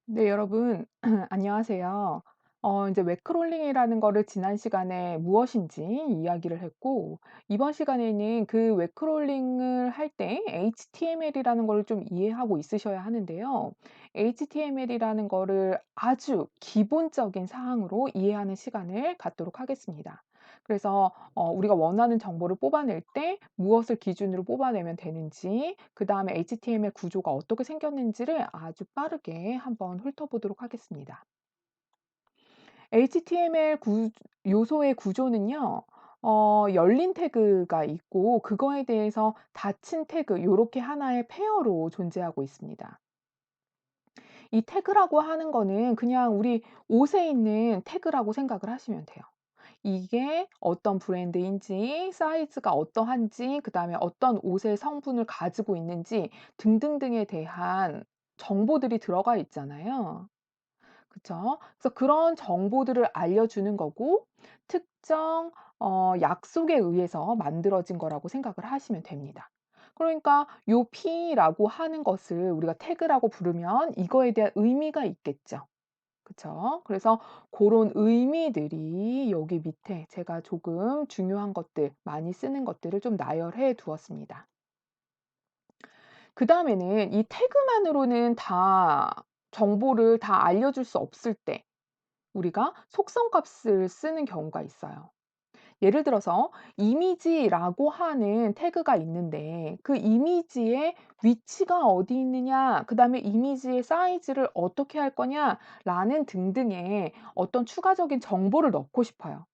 네, 여러분, 안녕하세요. 이제 웹크롤링이라는 거를 지난 시간에 무엇인지 이야기를 했고, 이번 시간에는 그 웹크롤링을 할 때 HTML이라는 거를 좀 이해하고 있으셔야 하는데요. HTML이라는 거를 아주 기본적인 사항으로 이해하는 시간을 갖도록 하겠습니다. 그래서 우리가 원하는 정보를 뽑아낼 때 무엇을 기준으로 뽑아내면 되는지, 그다음에 HTML 구조가 어떻게 생겼는지를 아주 빠르게 한번 훑어보도록 하겠습니다. HTML 요소의 구조는요. 열린 태그가 있고 그거에 대해서 닫힌 태그 요렇게 하나의 페어로 존재하고 있습니다. 이 태그라고 하는 거는 그냥 우리 옷에 있는 태그라고 생각을 하시면 돼요. 이게 어떤 브랜드인지, 사이즈가 어떠한지, 그다음에 어떤 옷의 성분을 가지고 있는지 등등등에 대한 정보들이 들어가 있잖아요. 그쵸? 그래서 그런 정보들을 알려주는 거고 특정 약속에 의해서 만들어진 거라고 생각을 하시면 됩니다. 그러니까 요 P라고 하는 것을 우리가 태그라고 부르면 이거에 대한 의미가 있겠죠. 그쵸? 그래서 그런 의미들이 여기 밑에 제가 조금 중요한 것들, 많이 쓰는 것들을 좀 나열해 두었습니다. 그다음에는 이 태그만으로는 다 정보를 다 알려줄 수 없을 때 우리가 속성 값을 쓰는 경우가 있어요. 예를 들어서 이미지라고 하는 태그가 있는데 그 이미지의 위치가 어디 있느냐, 그다음에 이미지의 사이즈를 어떻게 할 거냐라는 등등의 어떤 추가적인 정보를 넣고 싶어요.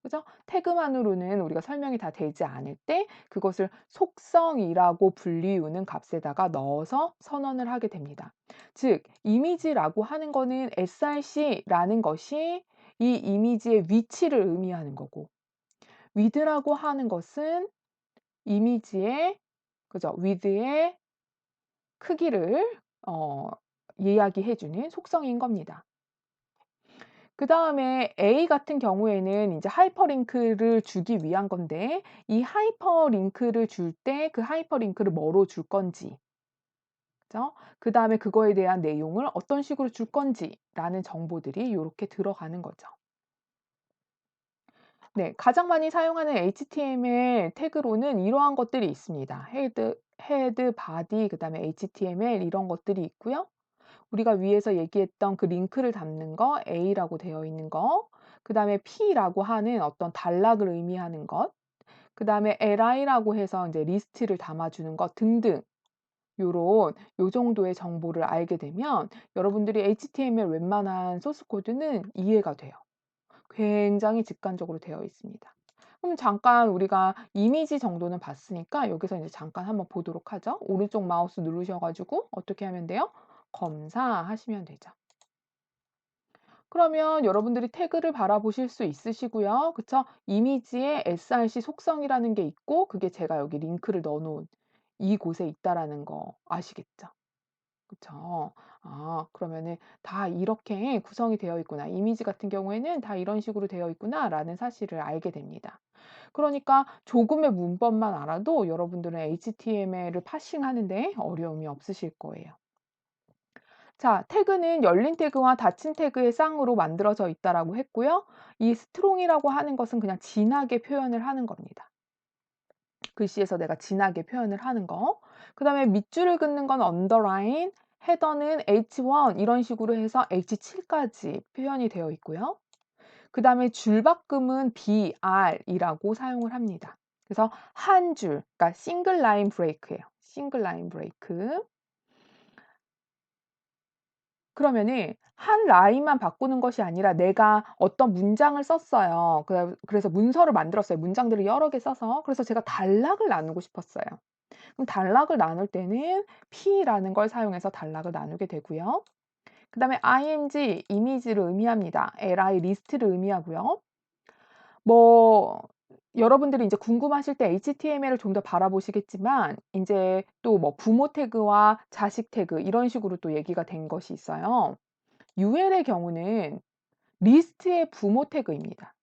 그죠? 태그만으로는 우리가 설명이 다 되지 않을 때 그것을 속성이라고 불리우는 값에다가 넣어서 선언을 하게 됩니다. 즉 이미지라고 하는 거는 src라는 것이 이 이미지의 위치를 의미하는 거고 width라고 하는 것은 이미지의 그죠? width의 크기를 어 이야기해 주는 속성인 겁니다. 그다음에 A 같은 경우에는 인제 하이퍼링크를 주기 위한 건데 이 하이퍼링크를 줄 때 그 하이퍼링크를 뭐로 줄 건지 그죠? 그다음에 그거에 대한 내용을 어떤 식으로 줄 건지라는 정보들이 요렇게 들어가는 거죠. 네. 가장 많이 사용하는 HTML 태그로는 이러한 것들이 있습니다. 헤드, 바디 그다음에 HTML 이런 것들이 있고요. 우리가 위에서 얘기했던 그 링크를 담는 거 A라고 되어 있는 거, 그다음에 P라고 하는 어떤 단락을 의미하는 것, 그다음에 li라고 해서 인제 리스트를 담아 주는 것 등등 요런 요 정도의 정보를 알게 되면 여러분들이 HTML 웬만한 소스 코드는 이해가 돼요. 굉장히 직관적으로 되어 있습니다. 그럼 잠깐 우리가 이미지 정도는 봤으니까 여기서 이제 잠깐 한번 보도록 하죠. 오른쪽 마우스 누르셔 가지고 어떻게 하면 돼요? 검사하시면 되죠. 그러면 여러분들이 태그를 바라보실 수 있으시고요. 그쵸? 이미지에 src 속성이라는 게 있고 그게 제가 여기 링크를 넣어 놓은 이곳에 있다라는 거 아시겠죠? 그쵸. 아 그러면은 '다 이렇게 구성이 되어 있구나. 이미지 같은 경우에는 다 이런 식으로 되어 있구나.'라는 사실을 알게 됩니다. 그러니까 조금의 문법만 알아도 여러분들은 HTML을 파싱하는 데 어려움이 없으실 거예요. 자, 태그는 열린 태그와 닫힌 태그의 쌍으로 만들어져 있다라고 했고요. 이 strong이라고 하는 것은 그냥 진하게 표현을 하는 겁니다. 글씨에서 내가 진하게 표현을 하는 거. 그다음에 밑줄을 긋는 건 underline, 헤더는 H1 이런 식으로 해서 H7까지 표현이 되어 있고요. 그다음에 줄바꿈은 BR이라고 사용을 합니다. 그래서 한 줄, 그러니까 싱글 라인 브레이크예요. 싱글 라인 브레이크. 그러면은 한 라인만 바꾸는 것이 아니라 내가 어떤 문장을 썼어요. 그래서 문서를 만들었어요. 문장들을 여러 개 써서. 그래서 제가 단락을 나누고 싶었어요. 그럼 단락을 나눌 때는 P라는 걸 사용해서 단락을 나누게 되고요. 그다음에 img 이미지를 의미합니다. li 리스트를 의미하고요. 뭐 여러분들이 인제 궁금하실 때 HTML을 좀 더 바라보시겠지만 인제 또 뭐 부모 태그와 자식 태그 이런 식으로 또 얘기가 된 것이 있어요. UL의 경우는 리스트의 부모 태그입니다.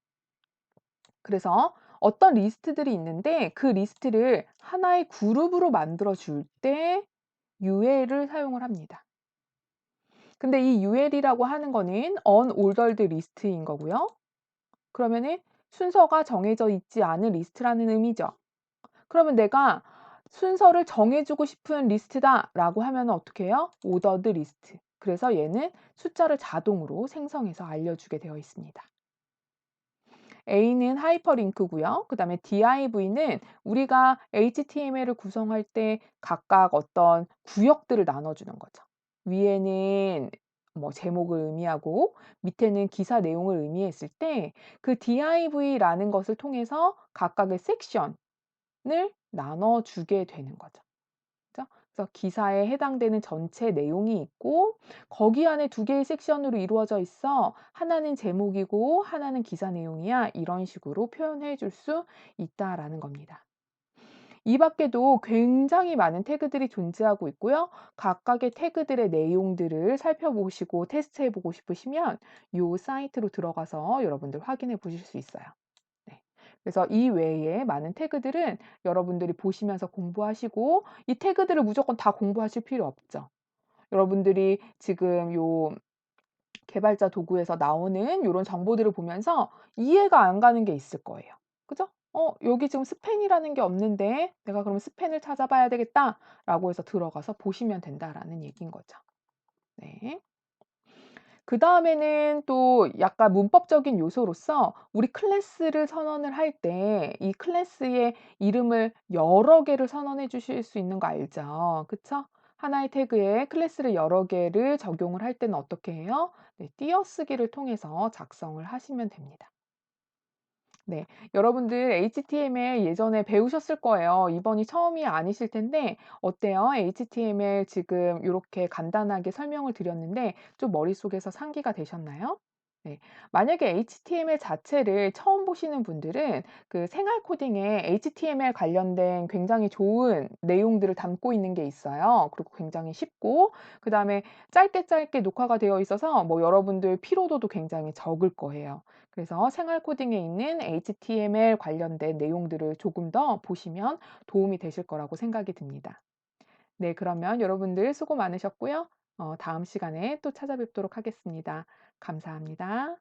그래서 어떤 리스트들이 있는데 그 리스트를 하나의 그룹으로 만들어 줄 때 UL을 사용을 합니다. 근데 이 UL이라고 하는 거는 unordered list인 거고요. 그러면은 순서가 정해져 있지 않은 리스트라는 의미죠. 그러면 내가 순서를 정해 주고 싶은 리스트다라고 하면은 어떻게 해요? ordered list. 그래서 얘는 숫자를 자동으로 생성해서 알려주게 되어 있습니다. A는 하이퍼링크고요. 그다음에 div는 우리가 HTML을 구성할 때 각각 어떤 구역들을 나눠 주는 거죠. 위에는 뭐 제목을 의미하고 밑에는 기사 내용을 의미했을 때 그 div라는 것을 통해서 각각의 섹션을 나눠 주게 되는 거죠. 그죠? 그래서 기사에 해당되는 전체 내용이 있고 거기 안에 두 개의 섹션으로 이루어져 있어. 하나는 제목이고 하나는 기사 내용이야. 이런 식으로 표현해 줄 수 있다라는 겁니다. 이 밖에도 굉장히 많은 태그들이 존재하고 있고요. 각각의 태그들의 내용들을 살펴보시고 테스트해 보고 싶으시면 요 사이트로 들어가서 여러분들 확인해 보실 수 있어요. 네. 그래서 이 외에 많은 태그들은 여러분들이 보시면서 공부하시고 이 태그들을 무조건 다 공부하실 필요 없죠. 여러분들이 지금 요 개발자 도구에서 나오는 요런 정보들을 보면서 이해가 안 가는 게 있을 거예요. 그죠? 여기 지금 스팬이라는 게 없는데 내가 그럼 스팬을 찾아봐야 되겠다라고 해서 들어가서 보시면 된다라는 얘기인 거죠. 네. 그다음에는 또 약간 문법적인 요소로서 우리 클래스를 선언을 할 때 이 클래스의 이름을 여러 개를 선언해 주실 수 있는 거 알죠? 그쵸? 하나의 태그에 클래스를 여러 개를 적용을 할 때는 어떻게 해요? 네, 띄어쓰기를 통해서 작성을 하시면 됩니다. 네. 여러분들 HTML 예전에 배우셨을 거예요. 이번이 처음이 아니실 텐데 어때요? HTML 지금 요렇게 간단하게 설명을 드렸는데 좀 머릿속에서 상기가 되셨나요? 네. 만약에 HTML 자체를 처음 보시는 분들은 그 생활 코딩에 HTML 관련된 굉장히 좋은 내용들을 담고 있는 게 있어요. 그리고 굉장히 쉽고 그다음에 짧게 짧게 녹화가 되어 있어서 뭐 여러분들 피로도도 굉장히 적을 거예요. 그래서 생활 코딩에 있는 HTML 관련된 내용들을 조금 더 보시면 도움이 되실 거라고 생각이 듭니다. 네, 그러면 여러분들 수고 많으셨고요. 다음 시간에 또 찾아뵙도록 하겠습니다. 감사합니다.